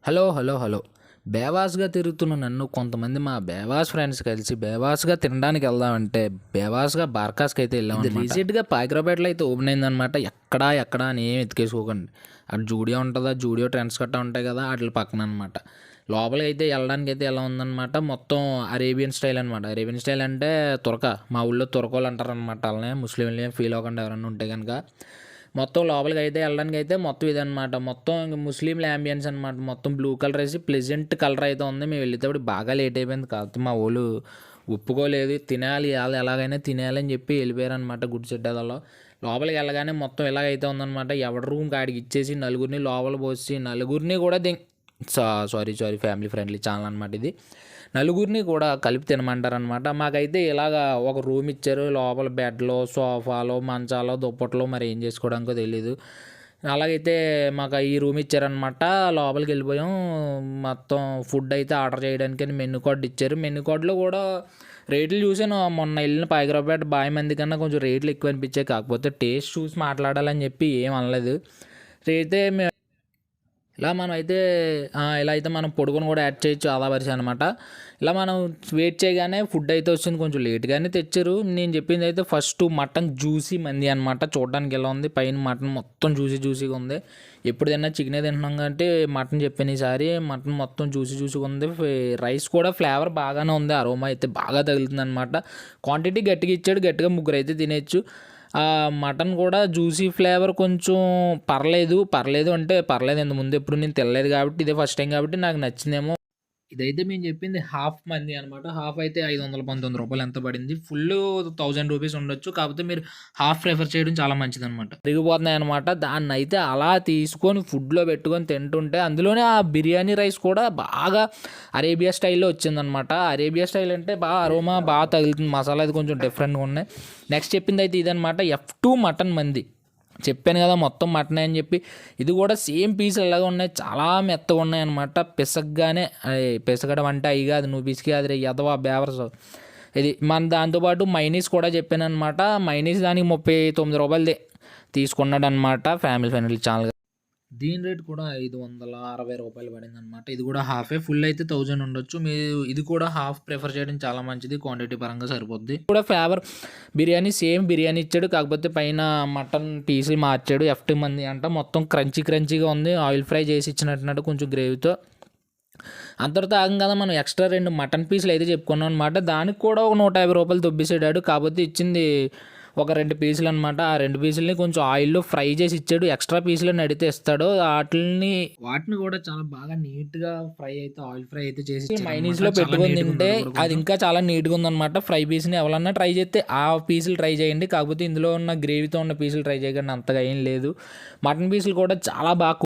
Hello, hello, hello. బేవాస్‌గా తిరుగుతున్న నన్ను కొంతమంది మా బేవాస్ ఫ్రెండ్స్ కలిసి బేవాస్‌గా తినడానికి వెళ్దామంటే బేవాస్‌గా బార్కాస్‌కైతే వెళ్ళామనమాట. రీసెంట్‌గా పాయకరావుపేటలో అయితే ఓపెన్ అయిందనమాట. ఎక్కడా అని ఏం వెతికేసుకోకండి. అటు జూడియో ఉంటదా, జూడియో ట్రెండ్స్ గట్టా ఉంటాయి కదా! ఆటిల పక్కన అనమాట. లోపలికైతే వెళ్ళడానికైతే ఎలా ఉందనమాట, మొత్తం అరేబియన్ స్టైల్ అనమాట. అరేబియన్ స్టైల్ అంటే తురక. మా ఊళ్ళో తురకోళ్ళు అంటారనమాట ఆళ్ళని. ముస్లింలు ఏం ఫీల్ అవ్వకండి ఎవరన్నా ఉంటే గనక. మొత్తం లోపలికైతే వెళ్ళడానికైతే మొత్తం ఇదనమాట. మొత్తం ఇంక ముస్లింల యాంబియన్స్ అనమాట. మొత్తం బ్లూ కలర్ ఏసి ప్లెజెంట్ కలర్ అయితే ఉంది. మేము వెళ్ళేటప్పుడు బాగా లేట్ అయిపోయింది. కాకపోతే మా వోళ్ళు ఒప్పుకోలేదు. తినాలి ఆళ్ళు ఎలాగైనా తినేయాలి అని చెప్పి వెళ్ళిపోయారనమాట గుడిసెడ్డలలో. లోపలికి వెళ్ళగానే మొత్తం ఇలాగైతే ఉందనమాట. ఎవరి రూమ్‌కి ఆడికి ఇచ్చేసి నలుగురిని లోపల పోసి నలుగురిని కూడా సారీ ఫ్యామిలీ ఫ్రెండ్లీ ఛానల్ అనమాట ఇది. నలుగురిని కూడా కలిపి తినమంటారనమాట. మాకైతే ఇలాగా ఒక రూమ్ ఇచ్చారు. లోపల బెడ్‌లో, సోఫాలో, మంచాలో, దుప్పట్లో మరి ఏం చేసుకోవడానికో తెలీదు. అలాగైతే మాకు ఈ రూమ్ ఇచ్చారనమాట. లోపలికి వెళ్ళిపోయాం. మొత్తం ఫుడ్ అయితే ఆర్డర్ చేయడానికని మెనూ కార్డ్ ఇచ్చారు. మెనూ కార్డ్‌లో కూడా రేట్లు చూసాను. మొన్న వెళ్ళిన పాయకరావుపేట బాయి మంది కన్నా కొంచెం రేట్లు ఎక్కువ అనిపించాయి. కాకపోతే టేస్ట్ చూసి మాట్లాడాలని చెప్పి ఏం అనలేదు. అయితే ఇలా మనం అయితే ఇలా అయితే మనం పొడుగును కూడా యాడ్ చేయొచ్చు ఆదా వరిసె అనమాట. ఇలా మనం వెయిట్ చేయగానే ఫుడ్ అయితే వచ్చింది. కొంచెం లేట్గానే తెచ్చారు. నేను చెప్పింది అయితే ఫస్ట్ మటన్ జ్యూసీ మంది అనమాట. చూడడానికి ఎలా ఉంది, పైన మటన్ మొత్తం జ్యూసీగా ఉంది. ఎప్పుడు తిన్నా చికెనే తింటున్నాం కాబట్టి మటన్ చెప్పాను ఈసారి. మటన్ మొత్తం జ్యూసీగా ఉంది. రైస్ కూడా ఫ్లేవర్ బాగానే ఉంది. అరోమా అయితే బాగా తగులుతుంది అనమాట. క్వాంటిటీ గట్టిగా ఇచ్చాడు. గట్టిగా ముగ్గురు అయితే తినేయచ్చు. మటన్ కూడా జ్యూసీ ఫ్లేవర్ కొంచెం పర్లేదు అంటే పర్లేదు. ఇంతకుముందు ఎప్పుడు నేను తినలేదు కాబట్టి ఇదే ఫస్ట్ టైం కాబట్టి నాకు నచ్చిందేమో. ఇదైతే మేము చెప్పింది హాఫ్ మంది అనమాట. హాఫ్ అయితే రూ. 519 ఎంత పడింది. ఫుల్ రూ. 1000 ఉండొచ్చు. కాకపోతే మీరు హాఫ్ ప్రిఫర్ చేయడం చాలా మంచిదనమాట. తిరిగిపోతున్నాయి అనమాట. దాన్నయితే అలా తీసుకొని ఫుడ్‌లో పెట్టుకొని తింటుంటే అందులోనే ఆ బిర్యానీ రైస్ కూడా బాగా అరేబియా స్టైల్‌లో వచ్చిందనమాట. అరేబియా స్టైల్ అంటే బాగా అరోమా బాగా తగులుతుంది. మసాలా అది కొంచెం డిఫరెంట్‌గా ఉన్నాయి. నెక్స్ట్ చెప్పింది అయితే ఇదనమాట. F2 మటన్ మంది. చెప్పాను కదా మొత్తం మటనే అని చెప్పి. ఇది కూడా సేమ్ పీసులు ఎలాగ ఉన్నాయి, చాలా మెత్తగా ఉన్నాయన్నమాట. పిసగ్గానే పిసగడం అంటే అవి కాదు, నువ్వు పిసికి అది ఎదవా బేవర్స్. ఇది మన దాంతోపాటు మైనీస్ కూడా చెప్పాను అనమాట. మైనీస్ దానికి రూ. 39 తీసుకున్నాడు అనమాట. Family friendly channel. దీని రేట్ కూడా రూ. 560 పడిందనమాట. ఇది కూడా హాఫే. ఫుల్ అయితే 1000 ఉండొచ్చు. మీరు ఇది కూడా హాఫ్ ప్రిఫర్ చేయడం చాలా మంచిది. క్వాంటిటీ పరంగా సరిపోద్ది. కూడా ఫ్లేవర్ బిర్యానీ సేమ్ బిర్యానీ ఇచ్చాడు. కాకపోతే పైన మటన్ పీసులు మార్చాడు. ఎఫ్టీ మంది అంట. మొత్తం క్రంచీగా ఉంది. ఆయిల్ ఫ్రై చేసి ఇచ్చినట్టున్నాడు కొంచెం గ్రేవీతో. అంతటితో ఆగం కదా, మనం ఎక్స్ట్రా 2 మటన్ పీసులు అయితే చెప్పుకున్నాం అనమాట. దానికి కూడా ఒక రూ. 150 దొబ్బేసాడు. కాకపోతే ఇచ్చింది ఒక 2 పీసులు అనమాట. ఆ 2 పీసులని కొంచెం ఆయిల్లో ఫ్రై చేసి ఇచ్చాడు. ఎక్స్ట్రా పీసులు నడితే ఇస్తాడు. వాటిని కూడా చాలా బాగా నీట్గా ఫ్రై అయితే ఆయిల్ ఫ్రై అయితే చేసి మైనీస్లో పెట్టుకొని తింటే అది ఇంకా చాలా నీట్గా ఉందన్నమాట. ఫ్రై పీస్ని ఎవరన్నా ట్రై చేస్తే ఆ పీసులు ట్రై చేయండి. కాకపోతే ఇందులో ఉన్న గ్రేవీతో ఉన్న పీసులు ట్రై చేయకండి, అంతగా ఏం లేదు. మటన్ పీసులు కూడా చాలా బాగా